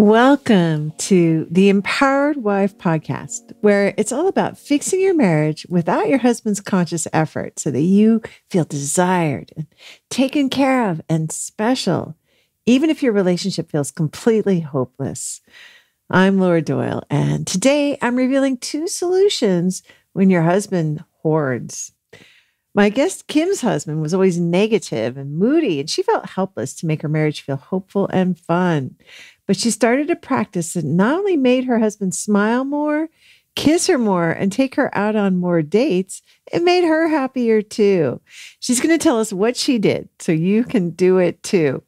Welcome to the Empowered Wife podcast, where it's all about fixing your marriage without your husband's conscious effort so that you feel desired and taken care of and special, even if your relationship feels completely hopeless. I'm Laura Doyle, and today I'm revealing 2 solutions when your husband hoards. My guest Kim's husband was always negative and moody, and she felt helpless to make her marriage feel hopeful and fun. But she started a practice that not only made her husband smile more, kiss her more, and take her out on more dates, it made her happier too. She's going to tell us what she did so you can do it too.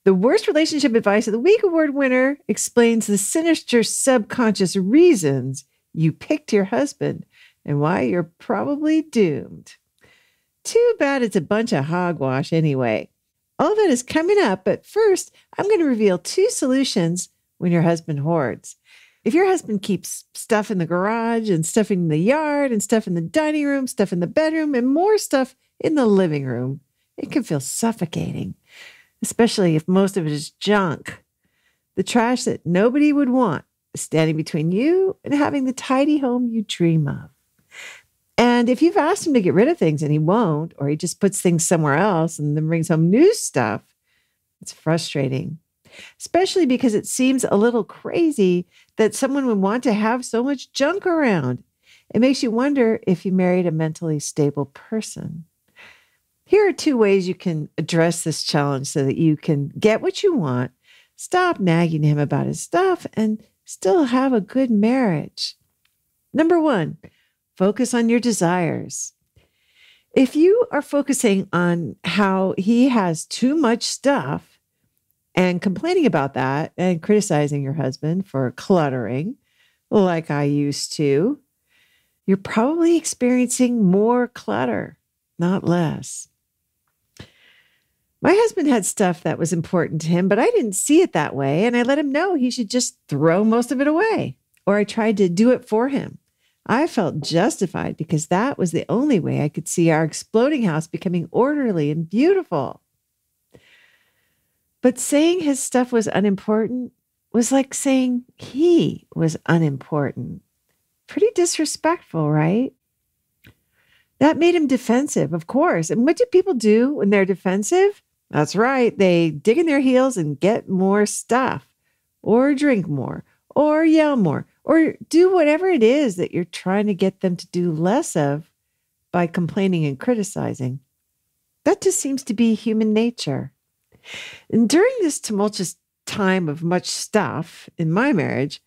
The Worst Relationship Advice of the Week Award winner explains the sinister subconscious reasons you picked your husband and why you're probably doomed. Too bad it's a bunch of hogwash anyway. All that is coming up, but first, I'm going to reveal 2 solutions when your husband hoards. If your husband keeps stuff in the garage and stuff in the yard and stuff in the dining room, stuff in the bedroom, and more stuff in the living room, it can feel suffocating, especially if most of it is junk. The trash that nobody would want is standing between you and having the tidy home you dream of. And if you've asked him to get rid of things and he won't, or he just puts things somewhere else and then brings home new stuff, it's frustrating, especially because it seems a little crazy that someone would want to have so much junk around. It makes you wonder if you married a mentally stable person. Here are 2 ways you can address this challenge so that you can get what you want, stop nagging him about his stuff, and still have a good marriage. Number 1. Focus on your desires. If you are focusing on how he has too much stuff and complaining about that and criticizing your husband for cluttering, like I used to, you're probably experiencing more clutter, not less. My husband had stuff that was important to him, but I didn't see it that way, and I let him know he should just throw most of it away, or I tried to do it for him. I felt justified because that was the only way I could see our exploding house becoming orderly and beautiful. But saying his stuff was unimportant was like saying he was unimportant. Pretty disrespectful, right? That made him defensive, of course. And what do people do when they're defensive? That's right. They dig in their heels and get more stuff, or drink more, or yell more, or do whatever it is that you're trying to get them to do less of by complaining and criticizing. That just seems to be human nature. And during this tumultuous time of much stuff in my marriage,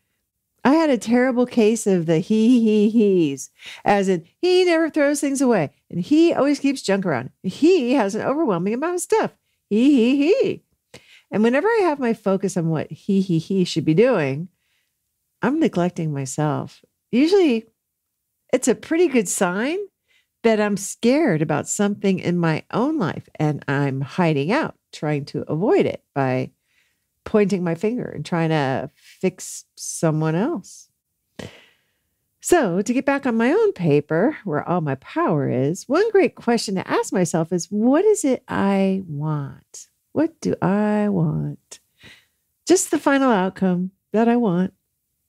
I had a terrible case of the he's, as in he never throws things away, and he always keeps junk around. He has an overwhelming amount of stuff. He. And whenever I have my focus on what he should be doing, I'm neglecting myself. Usually it's a pretty good sign that I'm scared about something in my own life and I'm hiding out, trying to avoid it by pointing my finger and trying to fix someone else. So to get back on my own paper, where all my power is, one great question to ask myself is, what is it I want? What do I want? Just the final outcome that I want.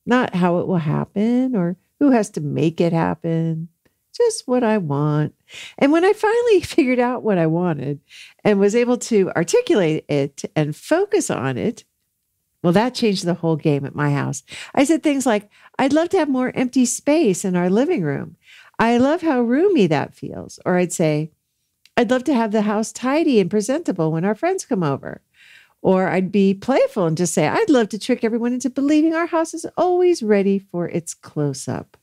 Not how it will happen or who has to make it happen, just what I want. And when I finally figured out what I wanted and was able to articulate it and focus on it, well, that changed the whole game at my house. I said things like, I'd love to have more empty space in our living room. I love how roomy that feels. Or I'd say, I'd love to have the house tidy and presentable when our friends come over. Or I'd be playful and just say, I'd love to trick everyone into believing our house is always ready for its close-up.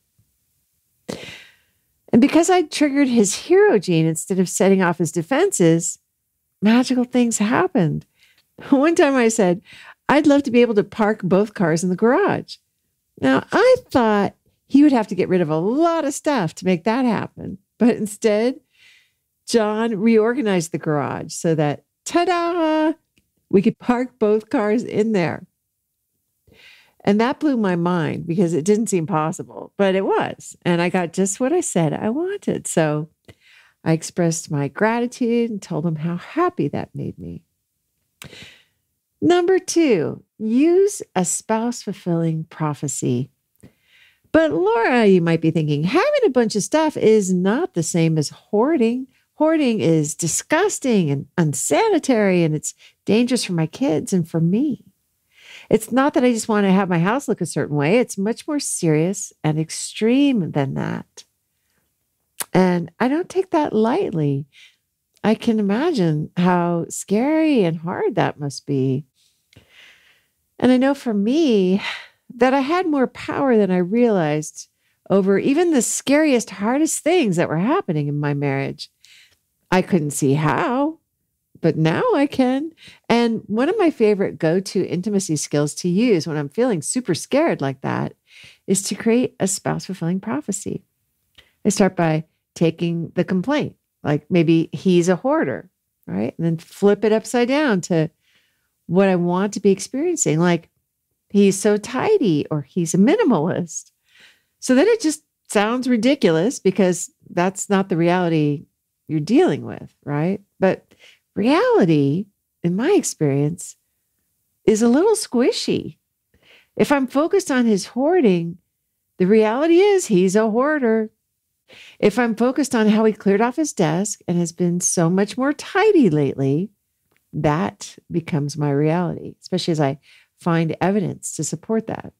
And because I'd triggered his hero gene instead of setting off his defenses, magical things happened. One time I said, I'd love to be able to park both cars in the garage. Now, I thought he would have to get rid of a lot of stuff to make that happen. But instead, John reorganized the garage so that, ta-da! We could park both cars in there. And that blew my mind because it didn't seem possible, but it was. And I got just what I said I wanted. So I expressed my gratitude and told him how happy that made me. Number 2, use a spouse fulfilling prophecy. But Laura, you might be thinking, having a bunch of stuff is not the same as hoarding. Hoarding is disgusting and unsanitary, and it's dangerous for my kids and for me. It's not that I just want to have my house look a certain way. It's much more serious and extreme than that. And I don't take that lightly. I can imagine how scary and hard that must be. And I know for me that I had more power than I realized over even the scariest, hardest things that were happening in my marriage. I couldn't see how, but now I can. And one of my favorite go-to intimacy skills to use when I'm feeling super scared like that is to create a spouse-fulfilling prophecy. I start by taking the complaint, like maybe he's a hoarder, right? And then flip it upside down to what I want to be experiencing, like he's so tidy or he's a minimalist. So then it just sounds ridiculous because that's not the reality you're dealing with, right? But reality, in my experience, is a little squishy. If I'm focused on his hoarding, the reality is he's a hoarder. If I'm focused on how he cleared off his desk and has been so much more tidy lately, that becomes my reality, especially as I find evidence to support that.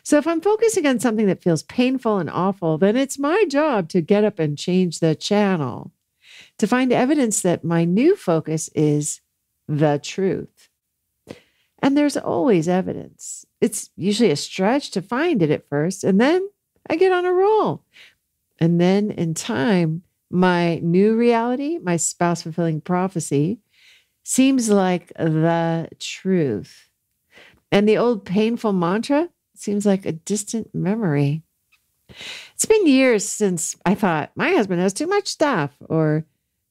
So if I'm focusing on something that feels painful and awful, then it's my job to get up and change the channel, to find evidence that my new focus is the truth. And there's always evidence. It's usually a stretch to find it at first, and then I get on a roll. And then in time, my new reality, my spouse-fulfilling prophecy, seems like the truth. And the old painful mantra seems like a distant memory. It's been years since I thought my husband has too much stuff or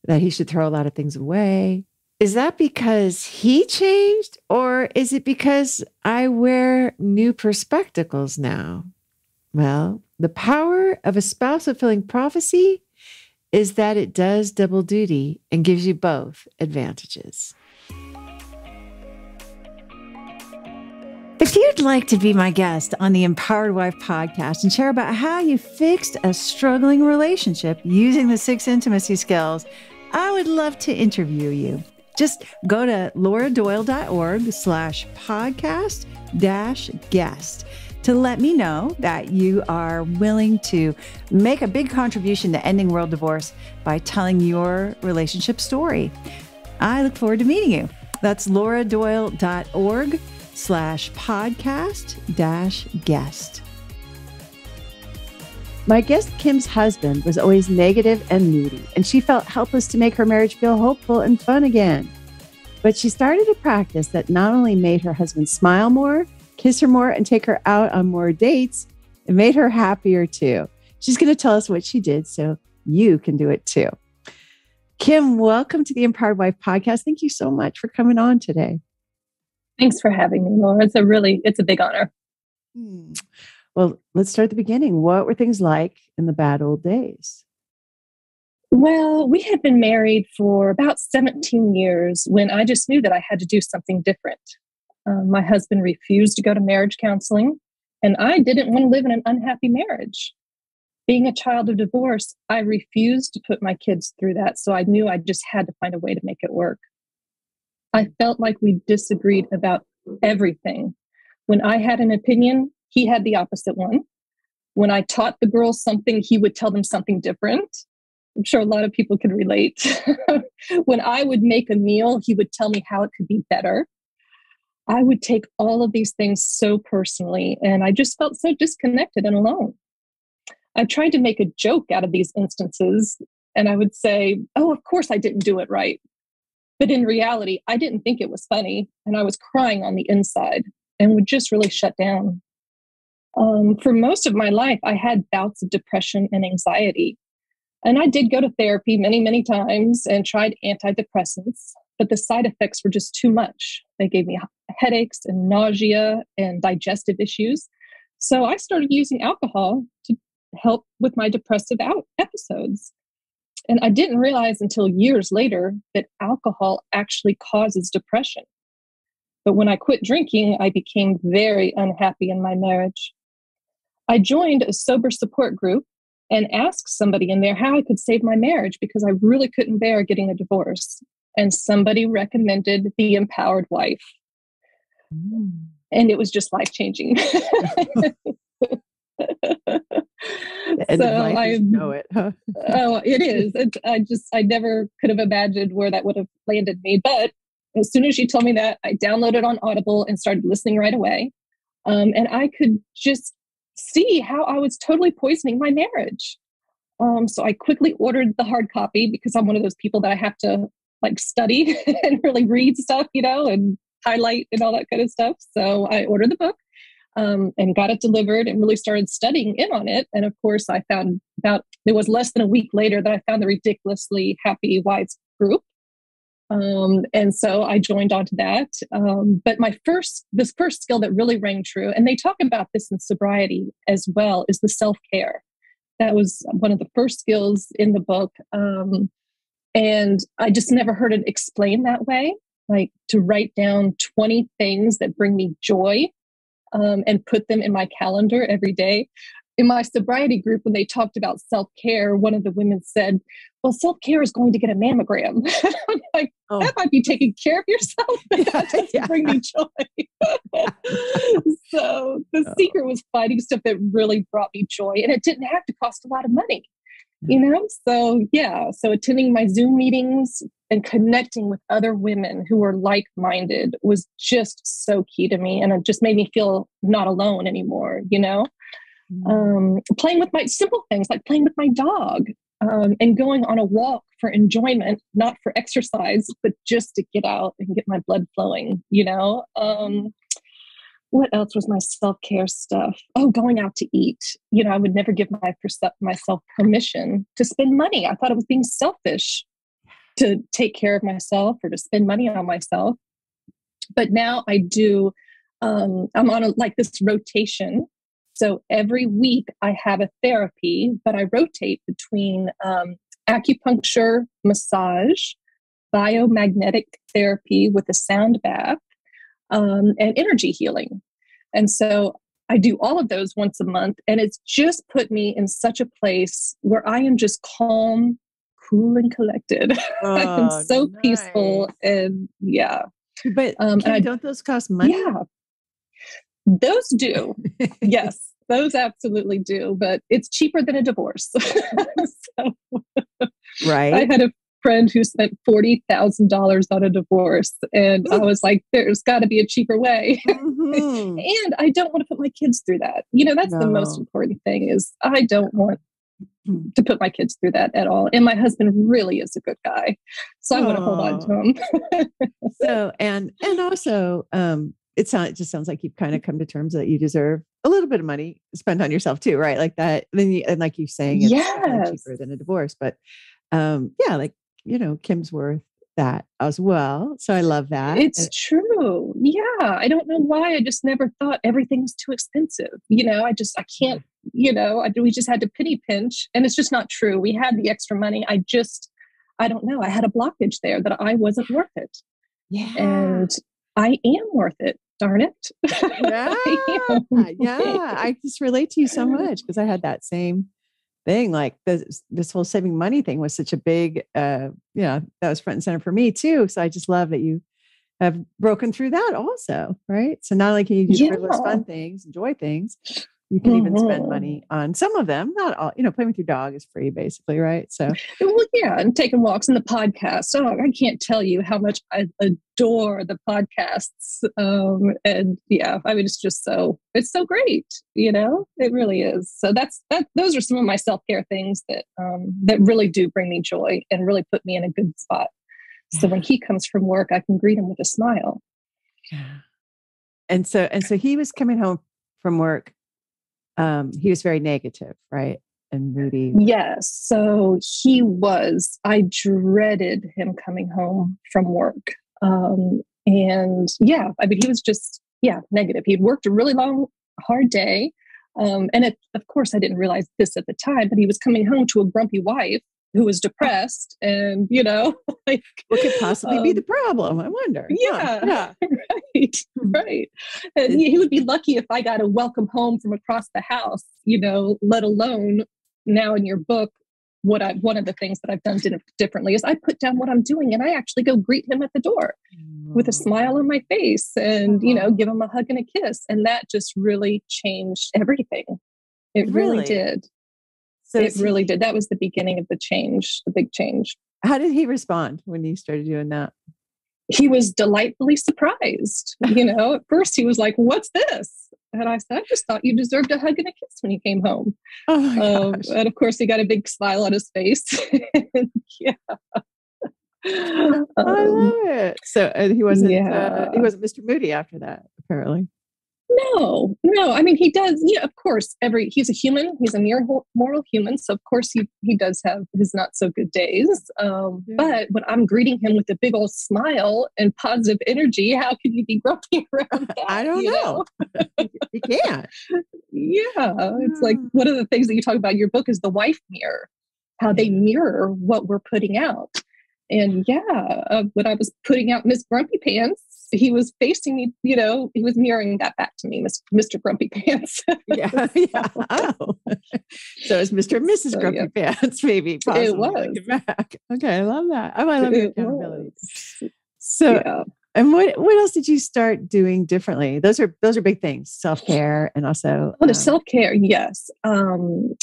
that he should throw a lot of things away. Is that because he changed, or is it because I wear new perspectacles now? Well, the power of a spouse-fulfilling prophecy is that it does double duty and gives you both advantages. If you'd like to be my guest on the Empowered Wife podcast and share about how you fixed a struggling relationship using the 6 intimacy skills, I would love to interview you. Just go to lauradoyle.org/podcast-guest to let me know that you are willing to make a big contribution to ending world divorce by telling your relationship story. I look forward to meeting you. That's lauradoyle.org/podcast-guest. My guest Kim's husband was always negative and moody, and she felt helpless to make her marriage feel hopeful and fun again. But she started a practice that not only made her husband smile more, kiss her more, and take her out on more dates, it made her happier too. She's going to tell us what she did so you can do it too. Kim, welcome to the Empowered Wife podcast. Thank you so much for coming on today. Thanks for having me, Laura. It's a big honor. Well, let's start at the beginning. What were things like in the bad old days? Well, we had been married for about 17 years when I just knew that I had to do something different. My husband refused to go to marriage counseling, and I didn't want to live in an unhappy marriage. Being a child of divorce, I refused to put my kids through that, so I knew I just had to find a way to make it work. I felt like we disagreed about everything. When I had an opinion, he had the opposite one. When I taught the girls something, he would tell them something different. I'm sure a lot of people can relate. When I would make a meal, he would tell me how it could be better. I would take all of these things so personally, and I just felt so disconnected and alone. I tried to make a joke out of these instances, and I would say, oh, of course I didn't do it right. But in reality, I didn't think it was funny, and I was crying on the inside and would just really shut down. For most of my life, I had bouts of depression and anxiety. And I did go to therapy many, many times and tried antidepressants, but the side effects were just too much. They gave me headaches and nausea and digestive issues. So I started using alcohol to help with my depressive episodes. And I didn't realize until years later that alcohol actually causes depression. But when I quit drinking, I became very unhappy in my marriage. I joined a sober support group and asked somebody in there how I could save my marriage because I really couldn't bear getting a divorce. And somebody recommended The Empowered Wife. And it was just life-changing. The end of life as you know it, huh? Oh, it is. I never could have imagined where that would have landed me. But as soon as she told me that, I downloaded on Audible and started listening right away. And I could just see how I was totally poisoning my marriage. So I quickly ordered the hard copy because I'm one of those people that I have to like study and really read stuff, and highlight and all that kind of stuff. So I ordered the book and got it delivered and really started studying in on it. And of course, I found it was less than a week later that I found the Ridiculously Happy Wives group. And so I joined onto that. But this first skill that really rang true, and they talk about this in sobriety as well, is the self-care. That was one of the first skills in the book. And I just never heard it explained that way, like to write down 20 things that bring me joy and put them in my calendar every day. In my sobriety group, when they talked about self-care, one of the women said, well, self-care is going to get a mammogram. I'm like, that might be taking care of yourself. That doesn't bring me joy. So the secret was finding stuff that really brought me joy. And it didn't have to cost a lot of money, So attending my Zoom meetings and connecting with other women who were like-minded was just so key to me. And it just made me feel not alone anymore, playing with my simple things like playing with my dog and going on a walk for enjoyment, not for exercise, but just to get out and get my blood flowing, What else was my self-care stuff? Oh, going out to eat. I would never give myself permission to spend money. I thought it was being selfish to take care of myself or to spend money on myself. But now I do. I'm on this rotation. So every week I have a therapy, but I rotate between acupuncture, massage, biomagnetic therapy with a sound bath, and energy healing. And so I do all of those once a month, and it's just put me in such a place where I am just calm, cool, and collected. I'm so peaceful, and But don't those cost money? Yeah. Those do. Yes, those absolutely do. But it's cheaper than a divorce. Right. I had a friend who spent $40,000 on a divorce. And I was like, there's got to be a cheaper way. Mm-hmm. And I don't want to put my kids through that. That's the most important thing is I don't want to put my kids through that at all. And my husband really is a good guy. So I want to hold on to him. So, and also, it just sounds like you've kind of come to terms that you deserve a little bit of money spent on yourself too, right? Like that. And like you're saying, it's cheaper than a divorce, but Kim's worth that as well. So I love that. It's true. Yeah. I don't know why. I just never thought everything was too expensive. I can't, we just had to penny pinch, and it's just not true. We had the extra money. I don't know. I had a blockage there that I wasn't worth it. Yeah. And I am worth it. Darn it. Yeah. I just relate to you so much because I had that same thing. Like this whole saving money thing was such a big, that was front and center for me too. So I just love that you have broken through that also. Right. So not only can you do frivolous fun things, enjoy things, you can even spend money on some of them, not all, playing with your dog is free basically. Right. So, and taking walks, and the podcast. Oh, I can't tell you how much I adore the podcasts. It's just it's so great. It really is. So those are some of my self-care things that really do bring me joy and really put me in a good spot. So when he comes from work, I can greet him with a smile. Yeah. And so he was coming home from work. He was very negative, right? And moody. Yes. So he was. I dreaded him coming home from work. He was just, negative. He'd worked a really long, hard day. Of course, I didn't realize this at the time, but he was coming home to a grumpy wife who was depressed, and like what could possibly be the problem? I wonder. Yeah, Yeah. right, right. And he would be lucky if I got a welcome home from across the house, let alone now in your book. One of the things that I've done differently is I put down what I'm doing and I actually go greet him at the door with a smile on my face and, give him a hug and a kiss. And that just really changed everything. It really did. So it really did. That was the beginning of the change, the big change. How did he respond when you started doing that? He was delightfully surprised. At first he was like, "What's this?" And I said, "I just thought you deserved a hug and a kiss when you came home." Oh my gosh. And of course he got a big smile on his face. Yeah. I love it. So he wasn't Mr. Moody after that, apparently. No. I mean, he does. Yeah, of course. He's a human. He's a mere moral human. So of course he does have his not so good days. But when I'm greeting him with a big old smile and positive energy, how can you be grumpy around that? I don't know. You can't. Yeah, it's like one of the things that you talk about in your book is the wife mirror, how they mirror what we're putting out. And when I was putting out Miss Grumpy Pants, he was facing me, he was mirroring that back to me, Mr. Grumpy Pants. Yeah. Oh. So it's Mr. and Mrs. Grumpy Pants, maybe. Possibly. It was. Back. Okay, I love that. Oh, I love your accountability. So, and what else did you start doing differently? Those are big things, self-care and also... the self-care, yes. And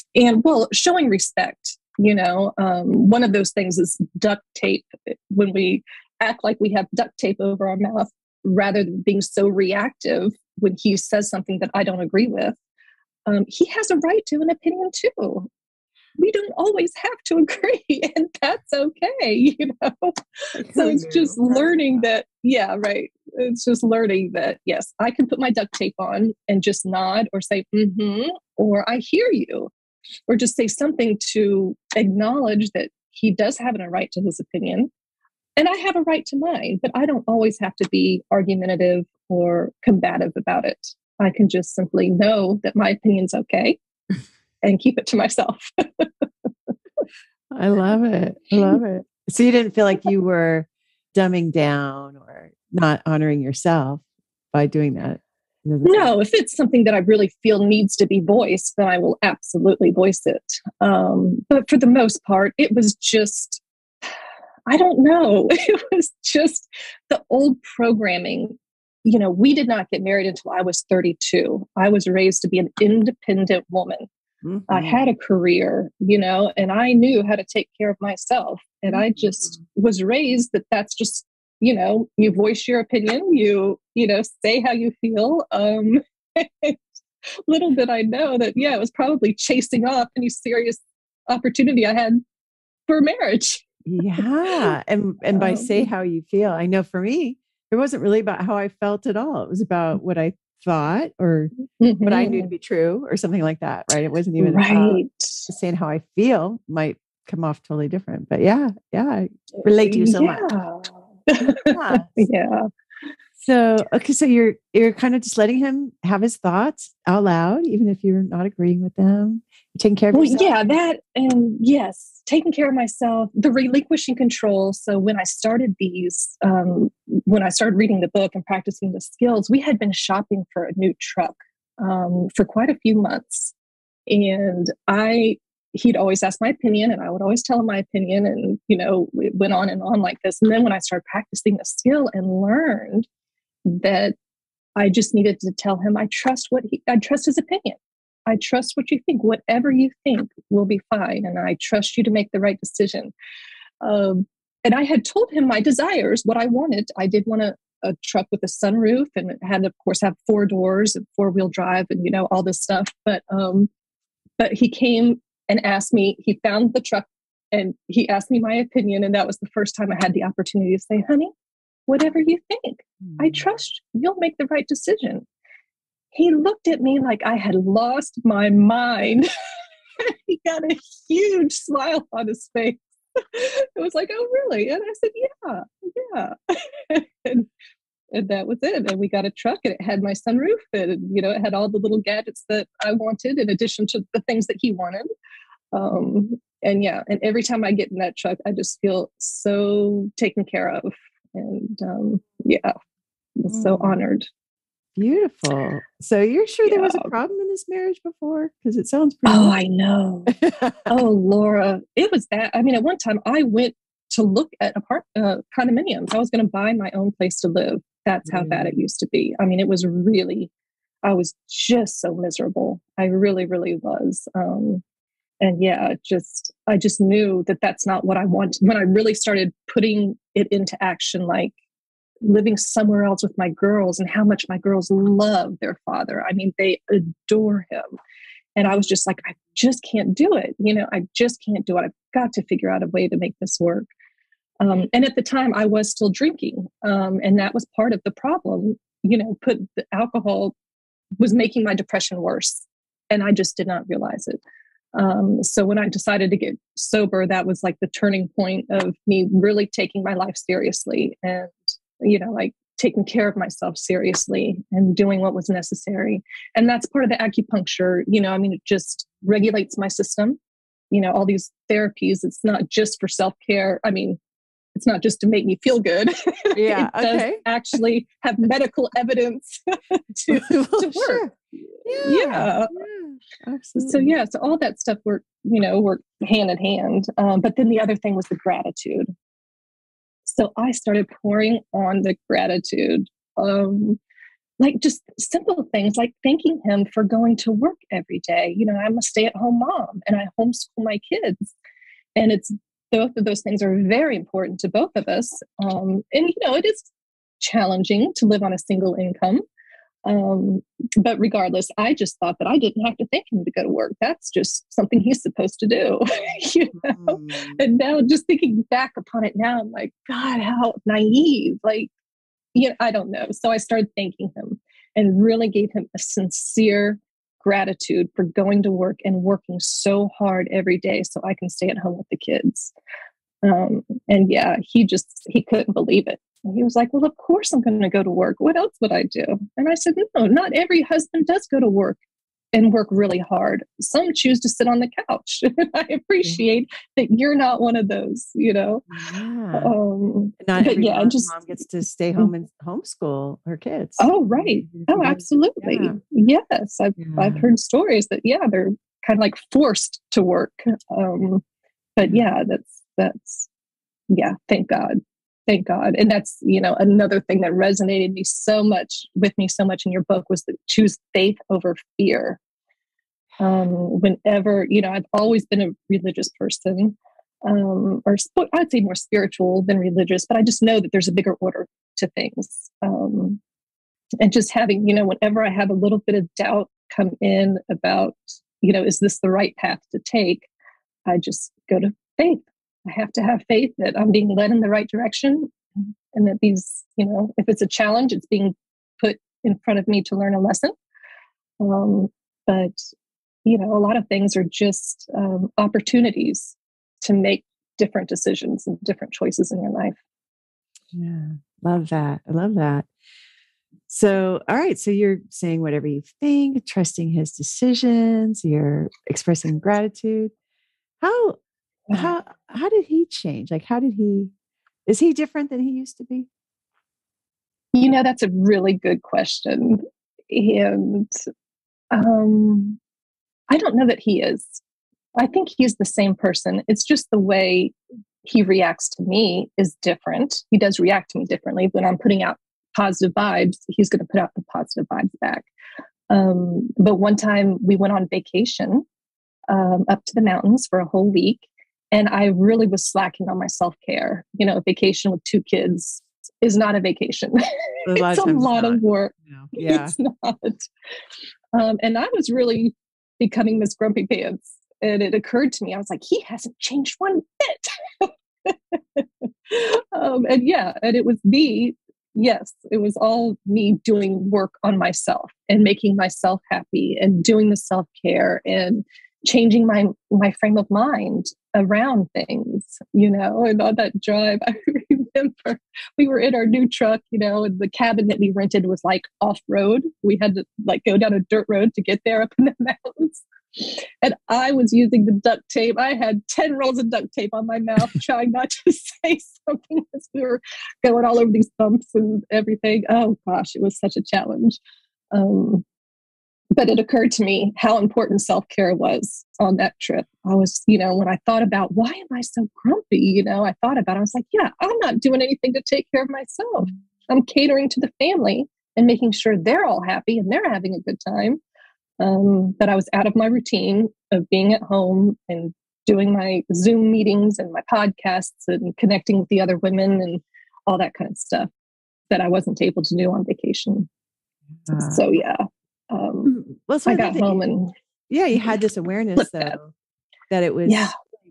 showing respect. One of those things is duct tape. When we act like we have duct tape over our mouth, rather than being so reactive when he says something that I don't agree with, he has a right to an opinion too. We don't always have to agree, and that's okay, So it's just learning that, It's just learning that, yes, I can put my duct tape on and just nod or say, mm-hmm, or I hear you, or just say something to acknowledge that he does have a right to his opinion. And I have a right to mine, but I don't always have to be argumentative or combative about it. I can just simply know that my opinion's okay and keep it to myself. I love it. So you didn't feel like you were dumbing down or not honoring yourself by doing that? No, if it's something that I really feel needs to be voiced, then I will absolutely voice it. But for the most part, it was just, I don't know. It was just the old programming. We did not get married until I was 32. I was raised to be an independent woman. Mm-hmm. I had a career, and I knew how to take care of myself. And I just was raised that's just, you voice your opinion, you say how you feel. Little did I know that, it was probably chasing off any serious opportunity I had for marriage. Yeah. And by say how you feel, I know for me, it wasn't really about how I felt at all. It was about what I thought or what I knew to be true or something like that. Right. It wasn't even about saying how I feel might come off totally different, but I relate to you so much. Yeah. So, okay. So you're kind of just letting him have his thoughts out loud, even if you're not agreeing with them. You're taking care of yourself. Yeah, that, and yes, taking care of myself, the relinquishing control. So when I started when I started reading the book and practicing the skills, we had been shopping for a new truck for quite a few months. And he'd always ask my opinion and I would always tell him my opinion. And, it went on and on like this. And then when I started practicing the skill and learned that I just needed to tell him, I trust his opinion. I trust what you think. Whatever you think will be fine. And I trust you to make the right decision. And I had told him my desires, what I wanted. I did want a truck with a sunroof, and it had, of course, have 4 doors and 4-wheel drive and, all this stuff. But he came and asked me, he found the truck and he asked me my opinion. And that was the first time I had the opportunity to say, honey, whatever you think, I trust you'll make the right decision. He looked at me like I had lost my mind. He got a huge smile on his face. It was like, oh, really? And I said, yeah. And that was it. And we got a truck and it had my sunroof and, it had all the little gadgets that I wanted in addition to the things that he wanted. And yeah, and every time I get in that truck, I just feel so taken care of. And yeah, I'm so honored. Beautiful. So you're sure there Yeah. was a problem in this marriage before? Because it sounds pretty Oh, good. I know. Oh, Laura, it was that. I mean, at one time I went to look at condominiums. I was going to buy my own place to live. That's how bad it used to be. I mean, it was really, I was just so miserable. I really, really was. And yeah, I just knew that that's not what I want. When I really started putting it into action, like living somewhere else with my girls and how much my girls love their father. I mean, they adore him. And I was just like, I just can't do it. I just can't do it. I've got to figure out a way to make this work. And at the time I was still drinking. And that was part of the problem. Put the alcohol was making my depression worse. And I just did not realize it. So when I decided to get sober, that was like the turning point of me really taking my life seriously and, like taking care of myself seriously and doing what was necessary. And that's part of the acupuncture. It just regulates my system. All these therapies, it's not just for self-care. I mean, it's not just to make me feel good. Yeah. It does actually have medical evidence to work. Sure. Yeah. Absolutely. So all that stuff worked hand in hand. But then the other thing was the gratitude. So I started pouring on the gratitude, like just simple things like thanking him for going to work every day. I'm a stay-at-home mom and I homeschool my kids. And it's both of those things are very important to both of us. And it is challenging to live on a single income. But regardless, I just thought that I didn't have to thank him to go to work. That's just something he's supposed to do, And now just thinking back upon it now, I'm like, God, how naive. Like, I don't know. So I started thanking him and really gave him a sincere gratitude for going to work and working so hard every day so I can stay at home with the kids. And yeah, he couldn't believe it. He was like, well, of course I'm going to go to work. What else would I do? And I said, no, not every husband does go to work and work really hard. Some choose to sit on the couch. I appreciate that you're not one of those, Yeah. Not every mom gets to stay home and homeschool her kids. Oh, right. Oh, absolutely. Yeah. Yes. I've heard stories that, they're kind of like forced to work. But yeah, that's thank God. Thank God. And that's, another thing that resonated with me so much in your book was to choose faith over fear. Whenever, I've always been a religious person, or I'd say more spiritual than religious, but I just know that there's a bigger order to things. And just having, whenever I have a little bit of doubt come in about, is this the right path to take? I just go to faith. I have to have faith that I'm being led in the right direction and that these, if it's a challenge, it's being put in front of me to learn a lesson. But, a lot of things are just opportunities to make different decisions and different choices in your life. Yeah, love that. I love that. So, all right. So you're saying whatever you think, trusting his decisions, you're expressing gratitude. How did he change? Like, is he different than he used to be? That's a really good question. And I don't know that he is. I think he's the same person. It's just the way he reacts to me is different. He does react to me differently. When I'm putting out positive vibes, he's going to put out the positive vibes back. But one time we went on vacation up to the mountains for a whole week. And I really was slacking on my self-care. A vacation with 2 kids is not a vacation. It's a lot of work. No. Yeah. It's not. And I was really becoming Miss Grumpy Pants. And it occurred to me, I was like, he hasn't changed one bit. And it was it was all me doing work on myself and making myself happy and doing the self-care and changing my frame of mind around things, and on that drive, I remember we were in our new truck, and the cabin that we rented was like off-road. We had to like go down a dirt road to get there up in the mountains. And I was using the duct tape. I had 10 rolls of duct tape on my mouth, trying not to say something as we were going all over these bumps and everything. Oh gosh, it was such a challenge. But it occurred to me how important self-care was on that trip. I was, when I thought about why am I so grumpy, I thought about it. I was like, yeah, I'm not doing anything to take care of myself. I'm catering to the family and making sure they're all happy and they're having a good time. That I was out of my routine of being at home and doing my Zoom meetings and my podcasts and connecting with the other women and all that kind of stuff that I wasn't able to do on vacation. So yeah. Well, so I got home and you had this awareness though that it was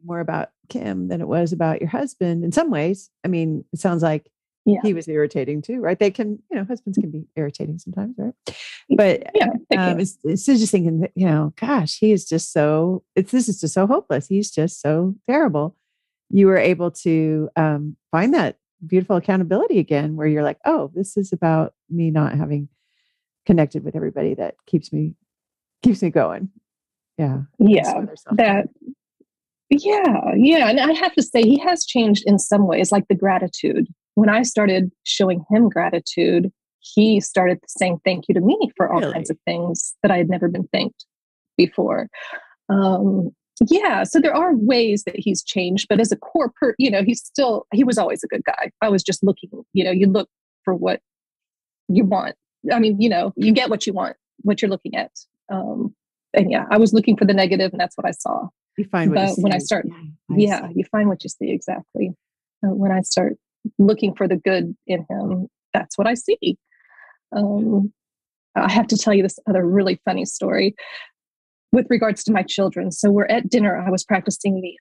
more about Kim than it was about your husband in some ways. I mean, it sounds like he was irritating too, right? They can, husbands can be irritating sometimes, right? But it's just thinking that, gosh, he is just this is just so hopeless. He's just so terrible. You were able to find that beautiful accountability again, where you're like, oh, this is about me not having connected with everybody that keeps me going. Yeah. Yeah. And I have to say, he has changed in some ways, like the gratitude. When I started showing him gratitude, he started saying thank you to me for all kinds of things that I had never been thanked before. So there are ways that he's changed, but as a core he was always a good guy. I was just looking, you look for what you want. I mean, you get what you want, what you're looking at. I was looking for the negative, and that's what I saw. You find what you see. When I start, you find what you see, exactly. When I start looking for the good in him, that's what I see. I have to tell you this other really funny story with regards to my children. So we're at dinner. I was practicing the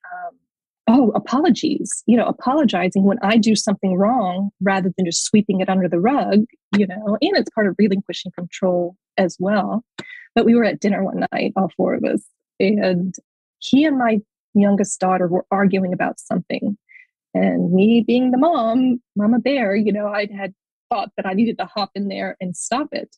apologies, apologizing when I do something wrong rather than just sweeping it under the rug, and it's part of relinquishing control as well. But we were at dinner one night, all four of us, and he and my youngest daughter were arguing about something. And me being the mama bear, I had thought that I needed to hop in there and stop it.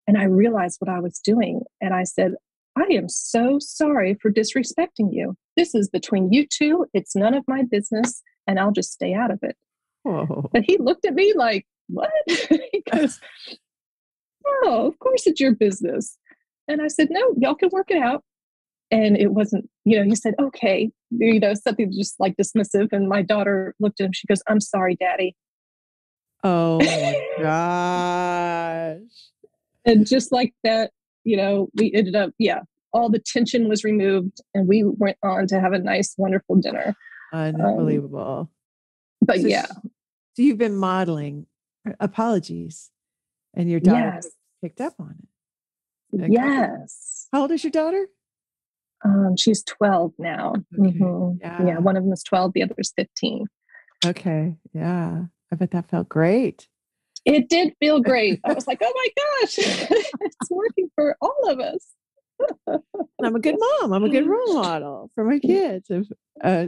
And I realized what I was doing. And I said, I am so sorry for disrespecting you. This is between you two. It's none of my business, and I'll just stay out of it. Whoa. But he looked at me like, what? He goes, oh, of course it's your business. And I said, no, y'all can work it out. And it wasn't, he said, okay, something just like dismissive. And my daughter looked at him. She goes, I'm sorry, Daddy. Oh my gosh. And just like that, we ended up, all the tension was removed and we went on to have a nice, wonderful dinner. Unbelievable. But so you've been modeling apologies and your daughter picked up on it. Yes. How old is your daughter? She's 12 now. Okay. Mm-hmm. Yeah. One of them is 12. The other is 15. Okay. Yeah. I bet that felt great. It did feel great. I was like, oh my gosh, it's working for all of us. I'm a good mom. I'm a good role model for my kids.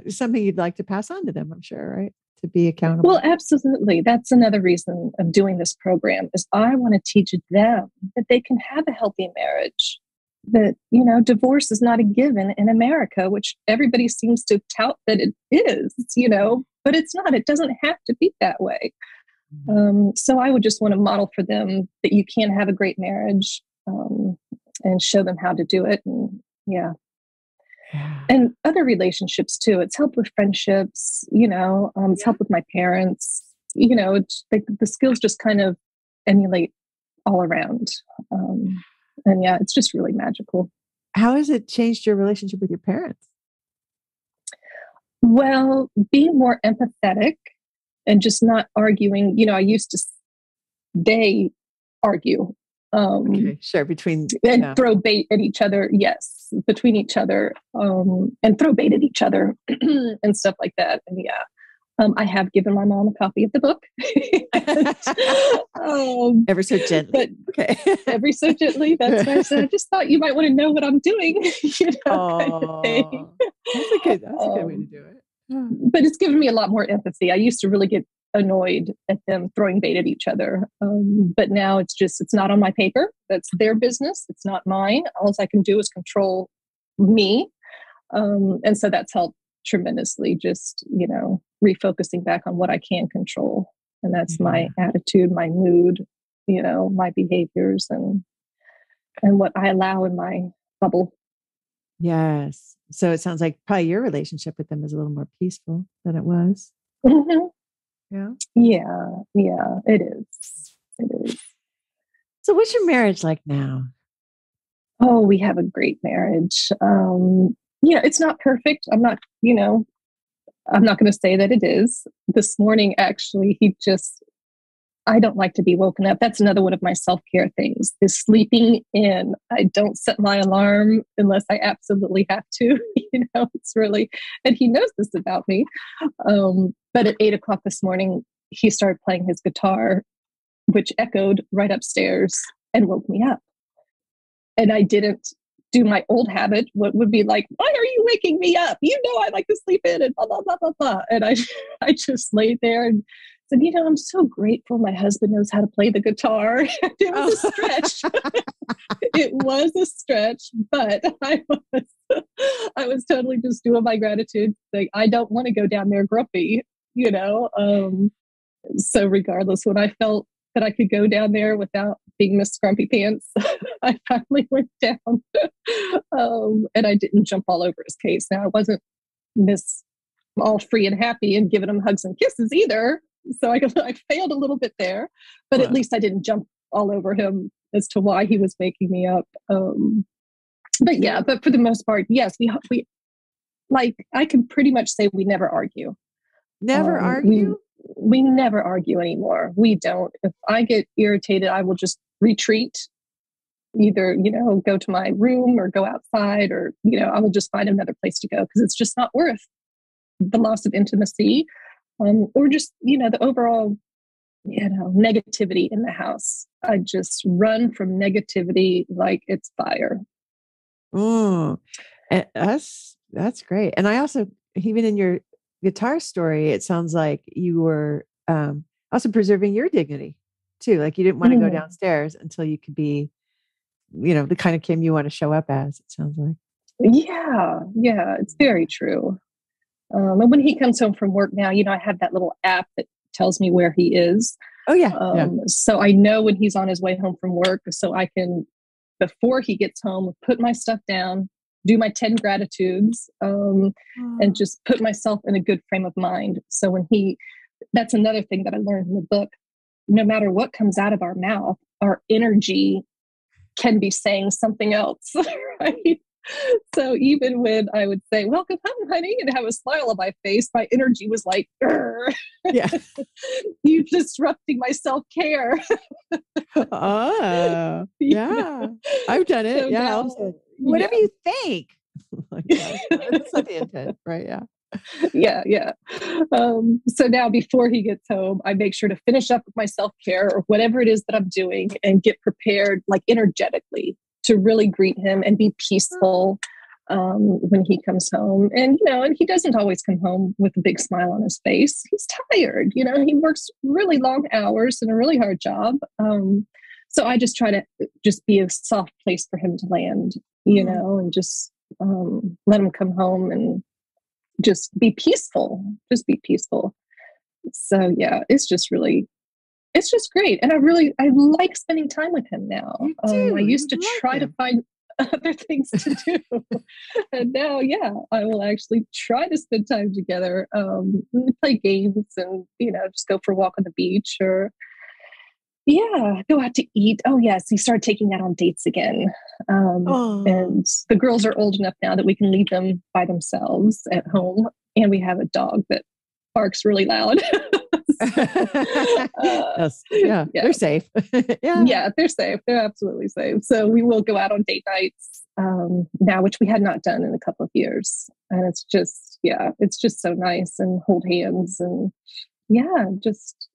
Something you'd like to pass on to them, I'm sure, right? To be accountable. Well, absolutely. That's another reason of doing this program is I want to teach them that they can have a healthy marriage, that, divorce is not a given in America, which everybody seems to tout that it is, but it's not. It doesn't have to be that way. So I would just want to model for them that you can have a great marriage and show them how to do it. And and other relationships too. It's helped with friendships, it's helped with my parents, it's like the skills just kind of emulate all around. And it's just really magical. How has it changed your relationship with your parents? Well, being more empathetic and just not arguing. They argue. Okay, sure. And throw bait at each other. Yes, between each other, and throw bait at each other and stuff like that. And I have given my mom a copy of the book. Ever so gently. But ever so gently. That's why I said, I just thought you might want to know what I'm doing. Kind of thing. That's a good way to do it. But it's given me a lot more empathy. I used to really get annoyed at them throwing bait at each other. But now it's not on my paper. That's their business. It's not mine. All I can do is control me. And so that's helped tremendously, just, refocusing back on what I can control. And that's my attitude, my mood, my behaviors, and what I allow in my bubble. Yes. So it sounds like probably your relationship with them is a little more peaceful than it was. Mm-hmm. Yeah. Yeah, it is. It is. So what's your marriage like now? Oh, we have a great marriage. It's not perfect. I'm not going to say that it is. This morning, actually, I don't like to be woken up. That's another one of my self-care things, is sleeping in. I don't set my alarm unless I absolutely have to. It's really, and he knows this about me. But at 8 o'clock this morning, he started playing his guitar, which echoed right upstairs and woke me up. And I didn't do my old habit, what would be like, why are you waking me up? I like to sleep in, and blah, blah, blah, blah, blah. And I just laid there and said, I'm so grateful my husband knows how to play the guitar. It was a stretch. It was a stretch, but I was totally just doing my gratitude. Like, I don't want to go down there grumpy, So regardless, when I felt that I could go down there without being Miss Grumpy Pants, I finally went down. And I didn't jump all over his case. Now, I wasn't Miss all free and happy and giving him hugs and kisses either. So I failed a little bit there, but at least I didn't jump all over him as to why he was waking me up. But for the most part, yes, we like, I can pretty much say we never argue. Never argue? We never argue anymore. We don't. If I get irritated, I will just retreat, either, go to my room or go outside, or, I will just find another place to go, because it's just not worth the loss of intimacy, or just, the overall, negativity in the house. I just run from negativity like it's fire. Oh, that's great. And I also, even in your guitar story, it sounds like you were also preserving your dignity too. Like, you didn't want to go downstairs until you could be, the kind of Kim you want to show up as, it sounds like. Yeah, it's very true. And when he comes home from work now, I have that little app that tells me where he is. Oh, yeah. So I know when he's on his way home from work, so I can, before he gets home, put my stuff down, do my 10 gratitudes, and just put myself in a good frame of mind. So that's another thing that I learned in the book. No matter what comes out of our mouth, our energy can be saying something else, right? So even when I would say, welcome home, honey, and have a smile on my face, my energy was like, yeah, you disrupting my self-care. Yeah. I've done it. So yeah. Now, whatever you think. That's not the intent, right? Yeah. Yeah. So now, before he gets home, I make sure to finish up with my self-care or whatever it is that I'm doing, and get prepared, like, energetically, to really greet him and be peaceful when he comes home. And, and he doesn't always come home with a big smile on his face. He's tired. He works really long hours in a really hard job. So I just try to just be a soft place for him to land, and just let him come home and just be peaceful. So yeah, it's just great. And I like spending time with him now. I used to try to find other things to do. And now, I will actually try to spend time together, play games, and, just go for a walk on the beach, or go out to eat. Oh yes, he started taking out on dates again. And the girls are old enough now that we can leave them by themselves at home. And we have a dog that barks really loud. They're safe. Yeah, they're safe. They're absolutely safe. So we will go out on date nights now, which we had not done in a couple of years. And it's just so nice, and hold hands, and just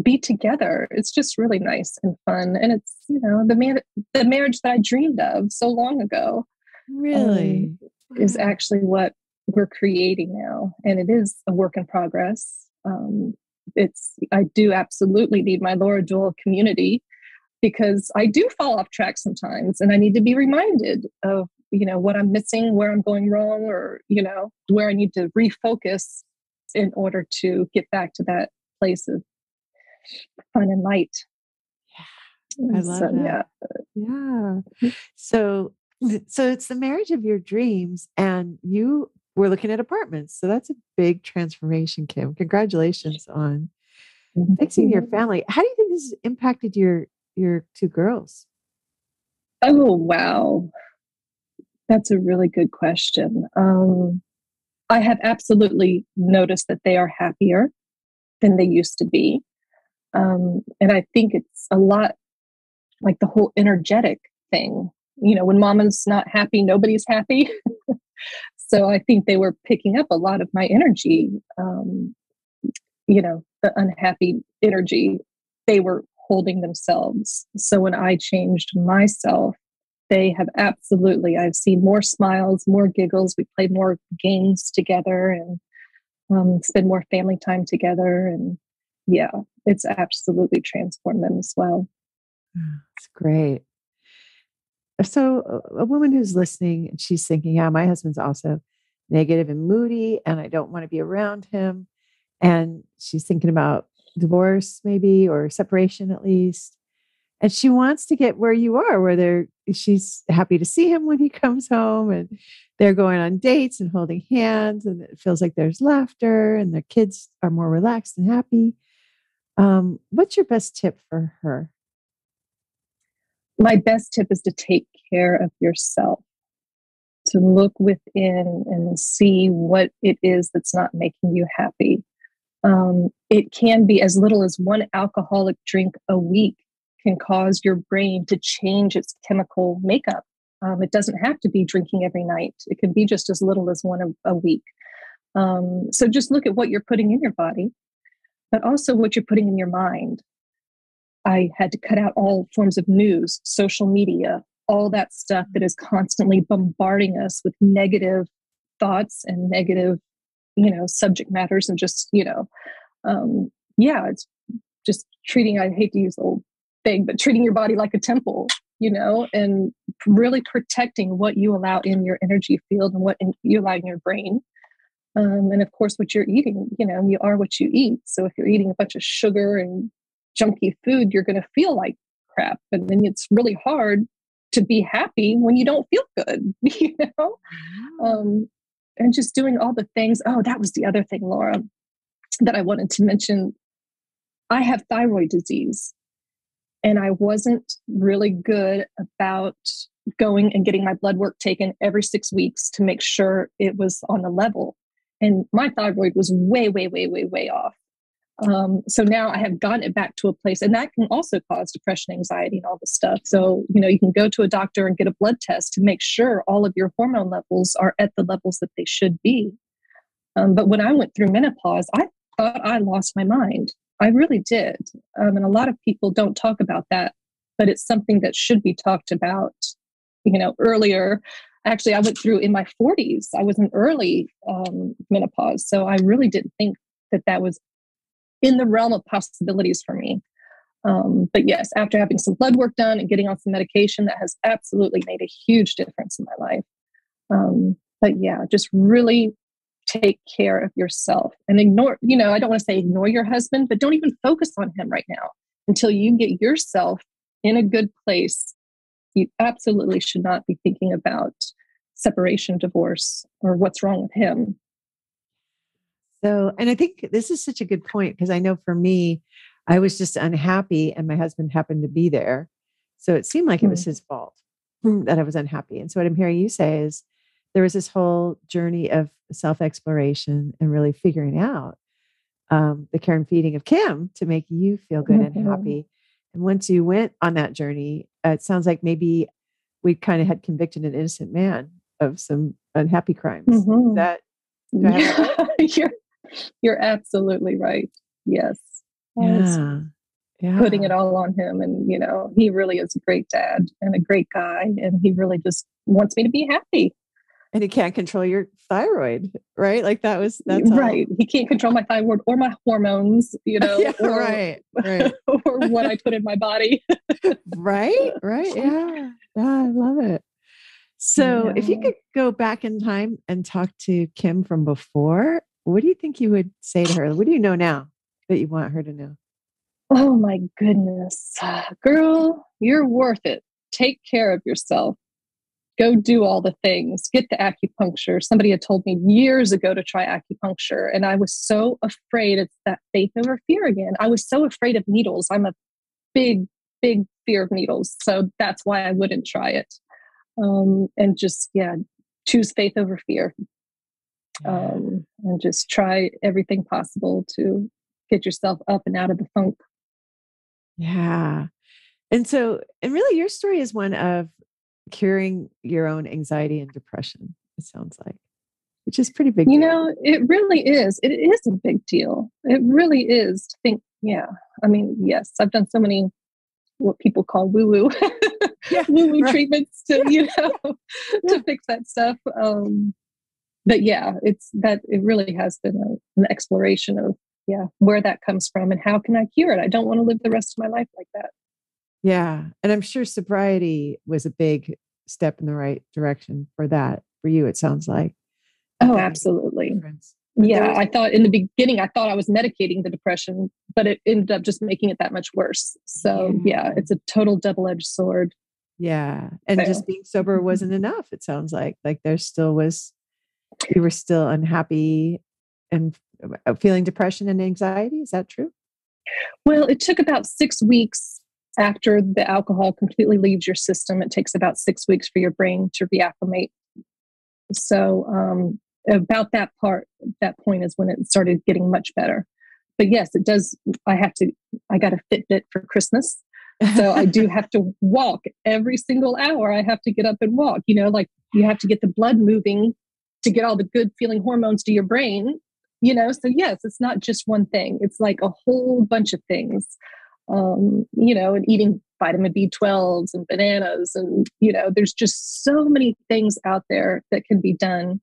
be together. It's just really nice and fun. And it's, the marriage that I dreamed of so long ago really is actually what we're creating now. And it is a work in progress. I do absolutely need my Laura Doyle community, because I do fall off track sometimes, and I need to be reminded of what I'm missing, where I'm going wrong, or, where I need to refocus in order to get back to that place of fun and light. I love that. Yeah. So it's the marriage of your dreams, and you were looking at apartments. So that's a big transformation, Kim. Congratulations on fixing your family. How do you think this has impacted your two girls? Oh, wow. That's a really good question. I have absolutely noticed that they are happier than they used to be. And I think it's a lot like the whole energetic thing. When mama's not happy, nobody's happy. So I think they were picking up a lot of my energy, the unhappy energy. They were holding themselves. So when I changed myself, they have I've seen more smiles, more giggles. We play more games together and spend more family time together. And yeah, it's absolutely transformed them as well. It's great. So a woman who's listening, and she's thinking, yeah, my husband's also negative and moody, and I don't want to be around him. And she's thinking about divorce, maybe, or separation at least. And she wants to get where you are, where she's happy to see him when he comes home, and they're going on dates and holding hands, and it feels like there's laughter, and their kids are more relaxed and happy. What's your best tip for her? My best tip is to take care of yourself, to look within and see what it is that's not making you happy. It can be as little as one alcoholic drink a week can cause your brain to change its chemical makeup. It doesn't have to be drinking every night. It can be just as little as one a week. So just look at what you're putting in your body, but also what you're putting in your mind. I had to cut out all forms of news, social media, all that stuff that is constantly bombarding us with negative thoughts and negative, subject matters, and just, it's just treating, I hate to use the old thing, but treating your body like a temple, and really protecting what you allow in your energy field and what you allow in your brain. And of course, what you're eating, you are what you eat. So if you're eating a bunch of sugar and junky food, you're going to feel like crap. And then it's really hard to be happy when you don't feel good, and just doing all the things. Oh, that was the other thing, Laura, that I wanted to mention. I have thyroid disease, and I wasn't really good about going and getting my blood work taken every 6 weeks to make sure it was on the level. And my thyroid was way, way, way, way, way off. So now I have gotten it back to a place, and that can also cause depression, anxiety, and all this stuff. So, you can go to a doctor and get a blood test to make sure all of your hormone levels are at the levels that they should be. But when I went through menopause, I thought I lost my mind. I really did. And a lot of people don't talk about that, but it's something that should be talked about, earlier. Actually, I went through in my 40s. I was in early menopause. So I really didn't think that was in the realm of possibilities for me. But yes, after having some blood work done and getting on some medication, that has absolutely made a huge difference in my life. But yeah, just really take care of yourself and ignore, I don't want to say ignore your husband, but don't even focus on him right now until you get yourself in a good place. You absolutely should not be thinking about separation, divorce, or what's wrong with him. So, and I think this is such a good point, because I know for me, I was just unhappy and my husband happened to be there. So it seemed like it was his fault that I was unhappy. And so what I'm hearing you say is there was this whole journey of self-exploration and really figuring out the care and feeding of Kim to make you feel good and happy. And once you went on that journey, it sounds like maybe we kind of had convicted an innocent man of some unhappy crimes. Is that, do I have that right? You're absolutely right. Yes. Yeah. Putting it all on him. And, he really is a great dad and a great guy. And he really just wants me to be happy. And he can't control your thyroid, right? Like that's right. He can't control my thyroid or my hormones, yeah, or, right. or what I put in my body. Right. Yeah. I love it. So if you Yeah. could go back in time and talk to Kim from before, what do you think you would say to her? What do you know now that you want her to know? Oh my goodness. Girl, you're worth it. Take care of yourself. Go do all the things. Get the acupuncture. Somebody had told me years ago to try acupuncture, and I was so afraid. It's that faith over fear again. I was so afraid of needles. I'm a big, big fear of needles. So that's why I wouldn't try it. And just, yeah, choose faith over fear. And just try everything possible to get yourself up and out of the funk. Yeah. And really your story is one of curing your own anxiety and depression, it sounds like, which is pretty big You deal. know, it really is. It is a big deal. It really is to think, yeah. I mean, yes, I've done so many what people call woo-woo, Yeah. woo-woo Right. treatments to, to fix that stuff. But yeah, it really has been an exploration of, where that comes from and how can I cure it? I don't want to live the rest of my life like that. Yeah. And I'm sure sobriety was a big step in the right direction for that. For you, it sounds like. Oh, That made a absolutely. difference. Yeah, I thought in the beginning, I thought I was medicating the depression, but it ended up just making it that much worse. So yeah, it's a total double-edged sword. Yeah. And So, just being sober wasn't enough, it sounds like. Like there still was, you were still unhappy and feeling depression and anxiety. Is that true? well, it took about 6 weeks after the alcohol completely leaves your system. It takes about 6 weeks for your brain to reacclimate. So about that point is when it started getting much better. But yes, it does. I got a Fitbit for Christmas. So I do have to walk every single hour. I have to get up and walk, like you have to get the blood moving to get all the good feeling hormones to your brain, So yes, it's not just one thing. It's like a whole bunch of things, and eating vitamin B12s and bananas. And, there's just so many things out there that can be done.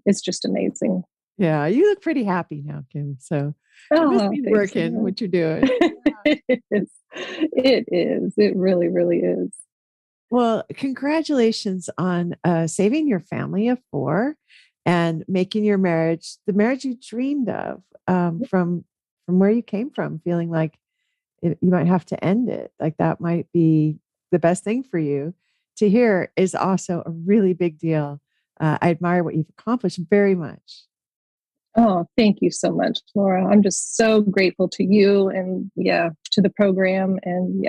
It's just amazing. Yeah. You look pretty happy now, Kim. So it must be Thanks. working what you're doing. It is. It is. It really, really is. Well, congratulations on saving your family of four and making your marriage the marriage you dreamed of, from where you came from, feeling like you might have to end it. Like that might be the best thing for you to hear is also a really big deal. I admire what you've accomplished very much. Oh, thank you so much, Laura. I'm just so grateful to you and to the program and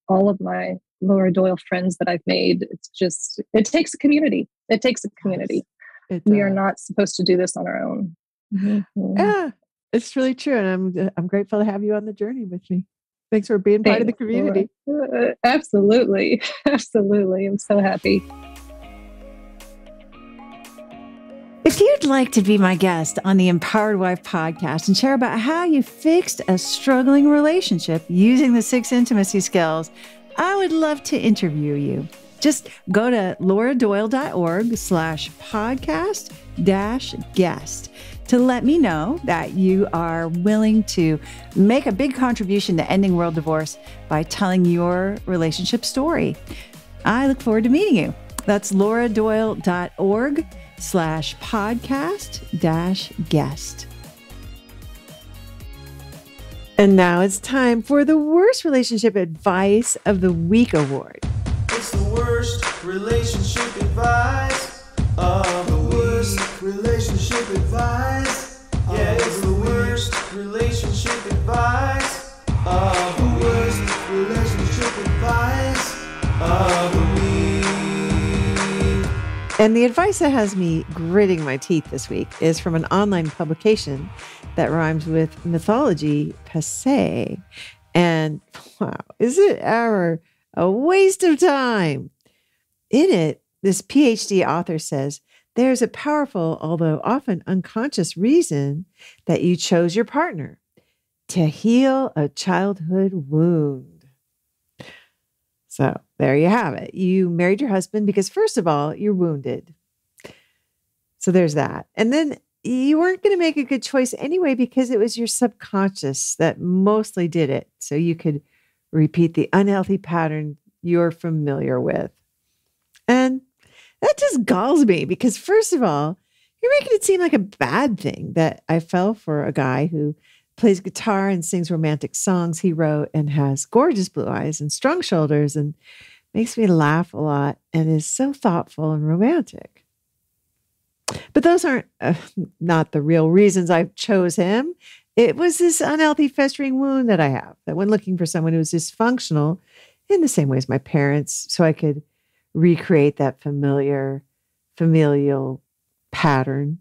all of my Laura Doyle friends that I've made. It takes a community. It takes a community. Yes, we are not supposed to do this on our own. Mm-hmm. Yeah, it's really true. And I'm grateful to have you on the journey with me. Thanks for being part of the community. Absolutely. Absolutely. I'm so happy. If you'd like to be my guest on the Empowered Wife podcast and share about how you fixed a struggling relationship using the 6 intimacy skills, I would love to interview you. Just go to lauradoyle.org/podcast-guest to let me know that you are willing to make a big contribution to ending world divorce by telling your relationship story. I look forward to meeting you. That's lauradoyle.org/podcast-guest. And now it's time for the Worst Relationship Advice of the Week award. It's the worst relationship advice of the worst relationship advice. Yeah, it's the worst relationship advice of the worst relationship advice of the week. And the advice that has me gritting my teeth this week is from an online publication that rhymes with mythology passé. And wow, is it ever a waste of time? In it, this PhD author says, there's a powerful, although often unconscious reason that you chose your partner: to heal a childhood wound. So there you have it. You married your husband because, first of all, you're wounded. So there's that. And then you weren't going to make a good choice anyway because it was your subconscious that mostly did it. So you could repeat the unhealthy pattern you're familiar with. And that just galls me because, first of all, you're making it seem like a bad thing that I fell for a guy who plays guitar and sings romantic songs he wrote and has gorgeous blue eyes and strong shoulders and makes me laugh a lot and is so thoughtful and romantic. But those aren't not the real reasons I chose him. It was this unhealthy festering wound that I have, that when looking for someone who was dysfunctional in the same way as my parents, so I could recreate that familiar familial pattern.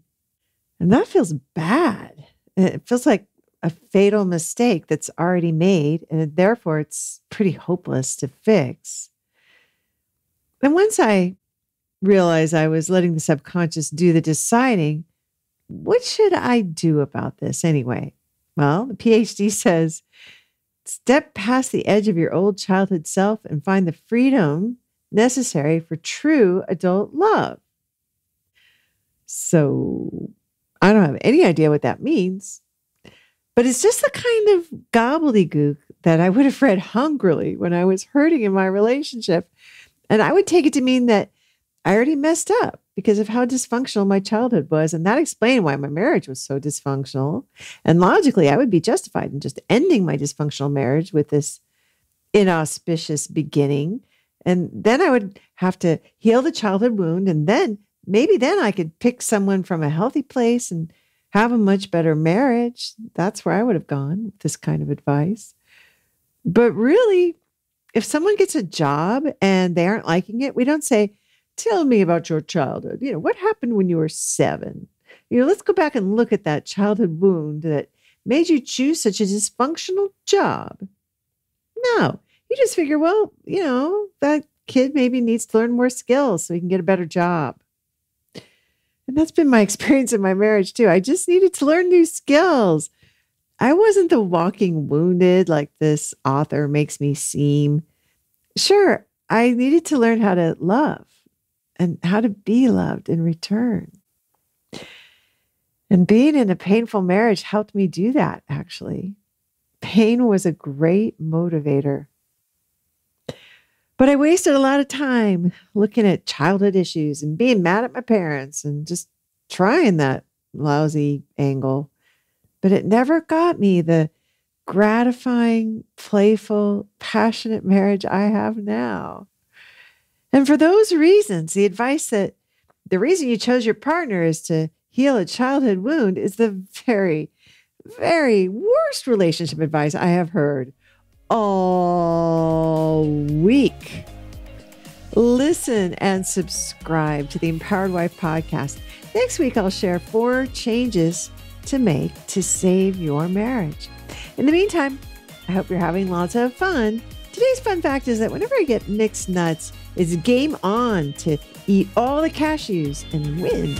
And that feels bad. It feels like a fatal mistake that's already made, and therefore it's pretty hopeless to fix. And once I realized I was letting the subconscious do the deciding, what should I do about this anyway? Well, the PhD says, step past the edge of your old childhood self and find the freedom necessary for true adult love. So I don't have any idea what that means, but it's just the kind of gobbledygook that I would have read hungrily when I was hurting in my relationship. And I would take it to mean that I already messed up because of how dysfunctional my childhood was. And that explained why my marriage was so dysfunctional. And logically, I would be justified in just ending my dysfunctional marriage with this inauspicious beginning. And then I would have to heal the childhood wound. And then maybe then I could pick someone from a healthy place and have a much better marriage. That's where I would have gone with this kind of advice. But really, if someone gets a job and they aren't liking it, we don't say, tell me about your childhood. What happened when you were 7? Let's go back and look at that childhood wound that made you choose such a dysfunctional job. No, you just figure, well, that kid maybe needs to learn more skills so he can get a better job. And that's been my experience in my marriage too. I just needed to learn new skills. I wasn't the walking wounded like this author makes me seem. Sure, I needed to learn how to love and how to be loved in return. And being in a painful marriage helped me do that, actually. Pain was a great motivator. But I wasted a lot of time looking at childhood issues and being mad at my parents and just trying that lousy angle. But it never got me the gratifying, playful, passionate marriage I have now. And for those reasons, the advice that the reason you chose your partner is to heal a childhood wound is the very, very worst relationship advice I have heard all week. Listen and subscribe to the Empowered Wife podcast. Next week, I'll share 4 changes to make to save your marriage. In the meantime, I hope you're having lots of fun. Today's fun fact is that whenever I get mixed nuts, it's game on to eat all the cashews and win.